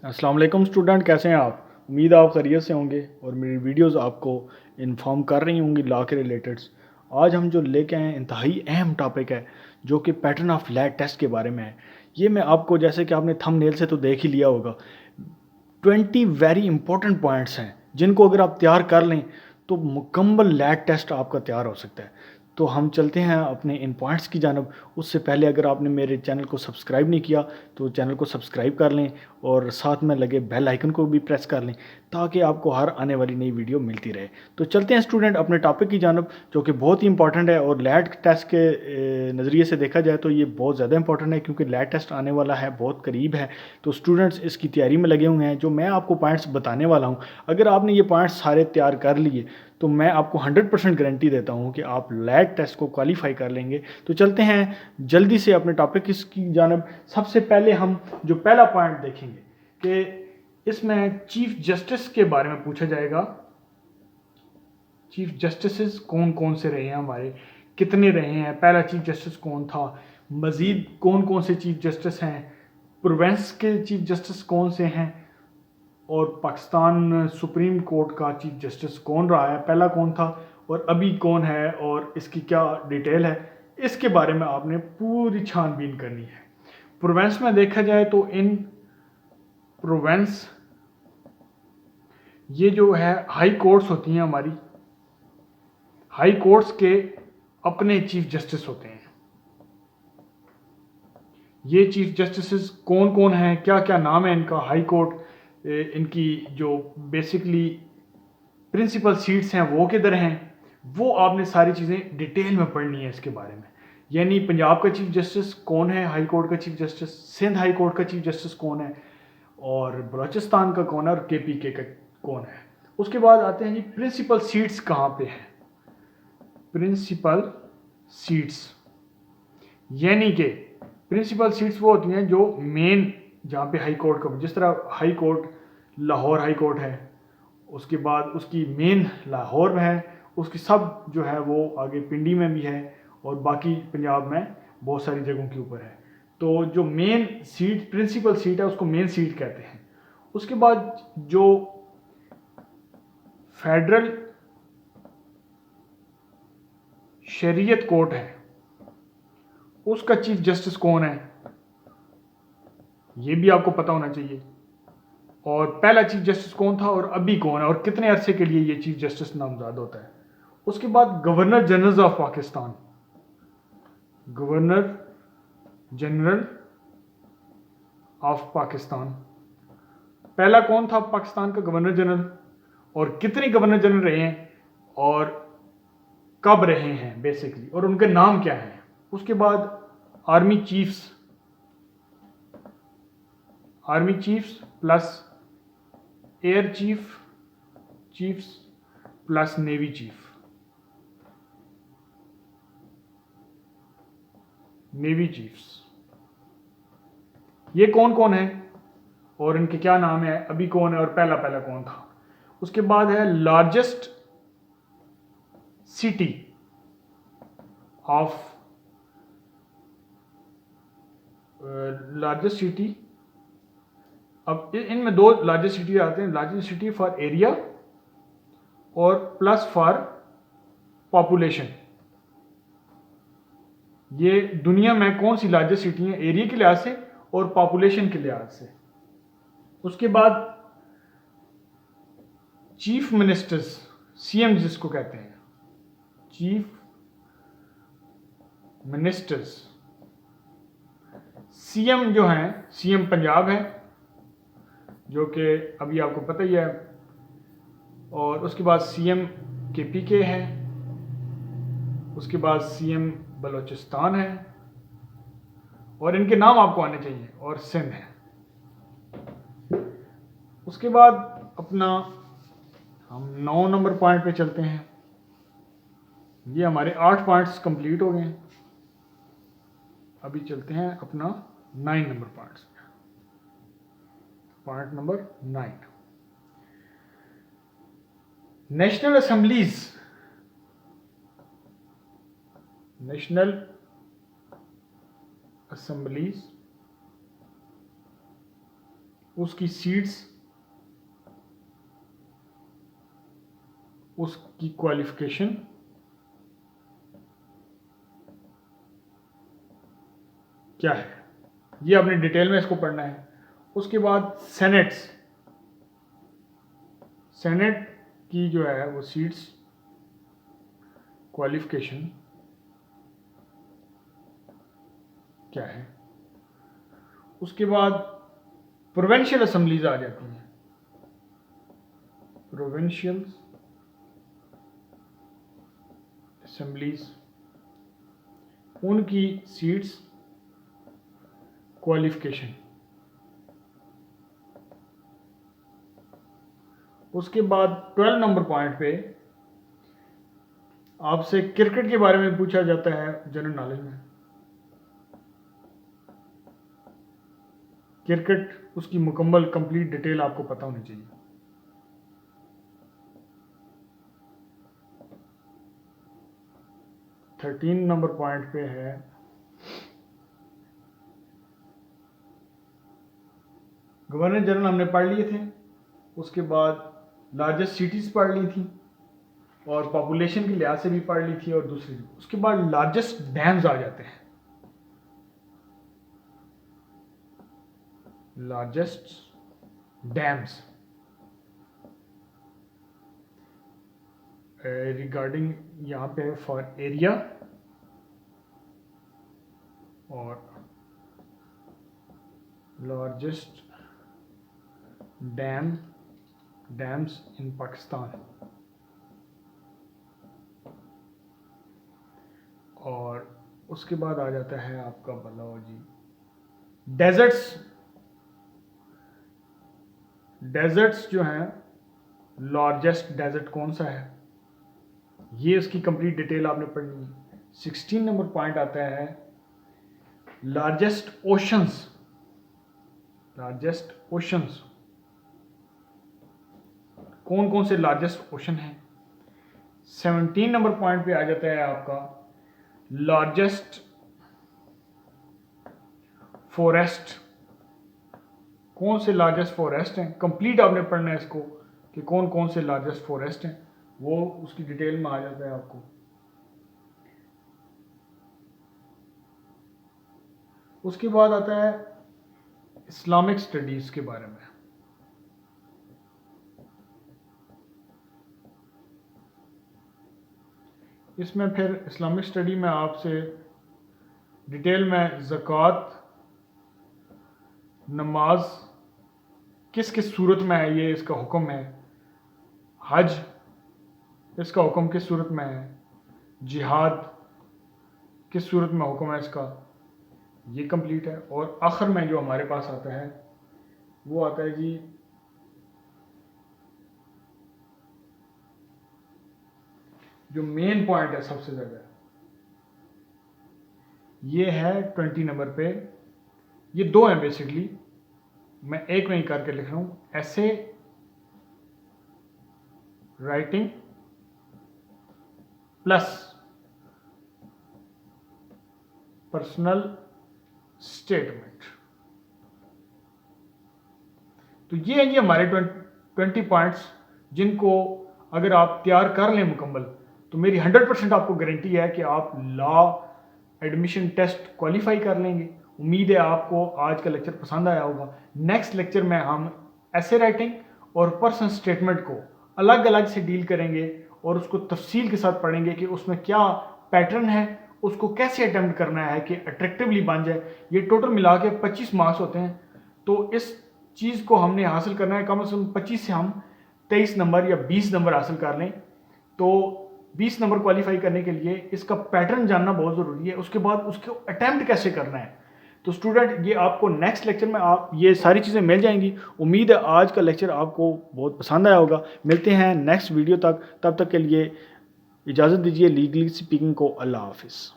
अस्सलाम वालेकुम स्टूडेंट, कैसे हैं आप? उम्मीद है आप खैरियत से होंगे और मेरी वीडियोस आपको इन्फॉर्म कर रही होंगी लॉ के रिलेटेड्स। आज हम जो लेके आए हैं इंतहाई अहम टॉपिक है जो कि पैटर्न ऑफ लैट टेस्ट के बारे में है। ये मैं आपको, जैसे कि आपने थंबनेल से तो देख ही लिया होगा, 20 वेरी इंपॉर्टेंट पॉइंट्स हैं जिनको अगर आप तैयार कर लें तो मुकम्मल लैट टेस्ट आपका तैयार हो सकता है। तो हम चलते हैं अपने इन पॉइंट्स की जानब। उससे पहले अगर आपने मेरे चैनल को सब्सक्राइब नहीं किया तो चैनल को सब्सक्राइब कर लें और साथ में लगे बेल आइकन को भी प्रेस कर लें ताकि आपको हर आने वाली नई वीडियो मिलती रहे। तो चलते हैं स्टूडेंट अपने टॉपिक की जानब, जो कि बहुत ही इंपॉर्टेंट है और लैट टेस्ट के नज़रिए से देखा जाए तो ये बहुत ज़्यादा इंपॉर्टेंट है क्योंकि लैट टेस्ट आने वाला है, बहुत करीब है। तो स्टूडेंट्स इसकी तैयारी में लगे हुए हैं। जो मैं आपको पॉइंट्स बताने वाला हूँ, अगर आपने ये पॉइंट्स सारे तैयार कर लिए तो मैं आपको 100% गारंटी देता हूँ कि आप लैट टेस्ट को क्वालिफाई कर लेंगे। तो चलते हैं जल्दी से अपने टॉपिक की जानब। सबसे पहले हम जो पहला पॉइंट देखेंगे कि इसमें चीफ जस्टिस के बारे में पूछा जाएगा। चीफ जस्टिस कौन कौन से रहे हैं हमारे, कितने रहे हैं, पहला चीफ जस्टिस कौन था, मजीद कौन कौन से चीफ जस्टिस हैं, प्रोवेंस के चीफ जस्टिस कौन से हैं, और पाकिस्तान सुप्रीम कोर्ट का चीफ जस्टिस कौन रहा है, पहला कौन था और अभी कौन है और इसकी क्या डिटेल है, इसके बारे में आपने पूरी छानबीन करनी है। प्रोवेंस में देखा जाए तो इन प्रोवेंस ये जो है हाई कोर्ट्स होती हैं हमारी, हाई कोर्ट्स के अपने चीफ जस्टिस होते हैं। ये चीफ जस्टिस कौन कौन हैं, क्या क्या नाम है इनका, हाई कोर्ट इनकी जो बेसिकली प्रिंसिपल सीट्स हैं वो किधर हैं, वो आपने सारी चीज़ें डिटेल में पढ़नी है इसके बारे में। यानी पंजाब का चीफ जस्टिस कौन है, हाई कोर्ट का chief justice, Sindh high court का चीफ जस्टिस कौन है, और बलूचिस्तान का कौन है, और KPK का कौन है। उसके बाद आते हैं जी प्रिंसिपल सीट्स कहाँ पे हैं। प्रिंसिपल सीट्स यानी कि प्रिंसिपल सीट्स वो होती हैं जो मेन, जहाँ पे हाई कोर्ट का, जिस तरह high court Lahore high court है, उसके बाद उसकी मेन लाहौर में है, उसकी सब जो है वो आगे पिंडी में भी है और बाकी पंजाब में बहुत सारी जगहों के ऊपर है। तो जो मेन सीट, प्रिंसिपल सीट है, उसको मेन सीट कहते हैं। उसके बाद जो फेडरल शरीयत कोर्ट है उसका चीफ जस्टिस कौन है, ये भी आपको पता होना चाहिए। और पहला चीफ जस्टिस कौन था और अभी कौन है और कितने अरसे के लिए ये चीफ जस्टिस नामजद होता है। उसके बाद governor general of Pakistan, governor general of Pakistan, पहला कौन था पाकिस्तान का गवर्नर जनरल और कितने गवर्नर जनरल रहे हैं और कब रहे हैं बेसिकली, और उनके नाम क्या हैं। उसके बाद army chiefs, army chiefs plus air chiefs plus navy chief, navy chiefs, ये कौन कौन है और इनके क्या नाम है, अभी कौन है और पहला पहला कौन था। उसके बाद है largest city of, largest city, अब इनमें दो लार्जेस्ट सिटी आते हैं, लार्जेस्ट सिटी फॉर एरिया और प्लस फॉर पॉपुलेशन। ये दुनिया में कौन सी लार्जेस्ट सिटी है एरिया के लिहाज से और पॉपुलेशन के लिहाज से। उसके बाद चीफ मिनिस्टर्स, CM जिसको कहते हैं, चीफ मिनिस्टर्स, CM जो हैं, CM पंजाब है जो कि अभी आपको पता ही है, और उसके बाद CM KPK है, उसके बाद CM बलूचिस्तान है, और इनके नाम आपको आने चाहिए, और सिंध है। उसके बाद अपना हम 9 नंबर पॉइंट पे चलते हैं। ये हमारे 8 पॉइंट्स कंप्लीट हो गए हैं। अभी चलते हैं अपना 9 नंबर पॉइंट्स पे। Point number 9, national assemblies, national assemblies उसकी सीट्स, उसकी क्वालिफिकेशन, क्या है, ये आपने डिटेल में इसको पढ़ना है। उसके बाद सेनेट की जो है वो सीट्स, क्वालिफिकेशन क्या है। उसके बाद प्रोविंशियल असेंबलीज आ जाती हैं, प्रोविंशियल असेंबलीज, उनकी सीट्स, क्वालिफिकेशन। उसके बाद 12 नंबर पॉइंट पे आपसे क्रिकेट के बारे में पूछा जाता है जनरल नॉलेज में। क्रिकेट, उसकी मुकम्मल कंप्लीट डिटेल आपको पता होनी चाहिए। थर्टीन नंबर पॉइंट पे है गवर्नर जनरल, हमने पढ़ लिए थे। उसके बाद लार्जेस्ट सिटीज पढ़ ली थी और पॉपुलेशन के लिहाज से भी पढ़ ली थी और दूसरी। उसके बाद लार्जेस्ट डैम्स आ जाते हैं, लार्जेस्ट डैम्स रिगार्डिंग यहाँ पे फॉर एरिया और लार्जेस्ट डैम्स इन पाकिस्तान। और उसके बाद आ जाता है आपका बताओ जी डेजर्ट्स जो हैं, लार्जेस्ट डेजर्ट कौन सा है, ये उसकी कंप्लीट डिटेल आपने पढ़नी है। 16 नंबर पॉइंट आता है लार्जेस्ट ओशंस, कौन कौन से लार्जेस्ट ओशन हैं। 17 नंबर पॉइंट पे आ जाता है आपका लार्जेस्ट फॉरेस्ट, कौन से लार्जेस्ट फॉरेस्ट हैं, कंप्लीट आपने पढ़ना है इसको कि कौन कौन से लार्जेस्ट फॉरेस्ट हैं, वो उसकी डिटेल में आ जाता है आपको। उसके बाद आता है इस्लामिक स्टडीज के बारे में। इसमें फिर इस्लामिक स्टडी में आपसे डिटेल में ज़कात, नमाज किस किस सूरत में है, ये इसका हुक्म है, हज इसका हुक्म किस सूरत में है, जिहाद किस सूरत में हुक्म है इसका, ये कंप्लीट है। और आखिर में जो हमारे पास आता है वो आता है जी जो मेन पॉइंट है सबसे ज़्यादा, ये है 20 नंबर पे। ये दो हैं बेसिकली, मैं एक में ही करके लिख रहा हूँ, ऐसे राइटिंग प्लस पर्सनल स्टेटमेंट। तो ये हैं जी हमारे 20 पॉइंट्स, जिनको अगर आप तैयार कर लें मुकम्मल, तो मेरी 100% आपको गारंटी है कि आप लॉ एडमिशन टेस्ट क्वालिफाई कर लेंगे। उम्मीद है आपको आज का लेक्चर पसंद आया होगा। नेक्स्ट लेक्चर में हम ऐसे राइटिंग और पर्सनल स्टेटमेंट को अलग अलग से डील करेंगे और उसको तफसील के साथ पढ़ेंगे कि उसमें क्या पैटर्न है, उसको कैसे अटेम्प्ट करना है कि अट्रैक्टिवली बन जाए। ये टोटल मिला के 25 मार्क्स होते हैं, तो इस चीज़ को हमने हासिल करना है कम से कम 25 से हम 23 नंबर या 20 नंबर हासिल कर लें। तो 20 नंबर क्वालिफाई करने के लिए इसका पैटर्न जानना बहुत ज़रूरी है, उसके बाद उसको अटैम्प्ट कैसे करना है। तो स्टूडेंट, ये आपको नेक्स्ट लेक्चर में आप ये सारी चीज़ें मिल जाएंगी। उम्मीद है आज का लेक्चर आपको बहुत पसंद आया होगा। मिलते हैं नेक्स्ट वीडियो तक, तब तक के लिए इजाज़त दीजिए। लीगली स्पीकिंग को अल्लाह हाफिज़।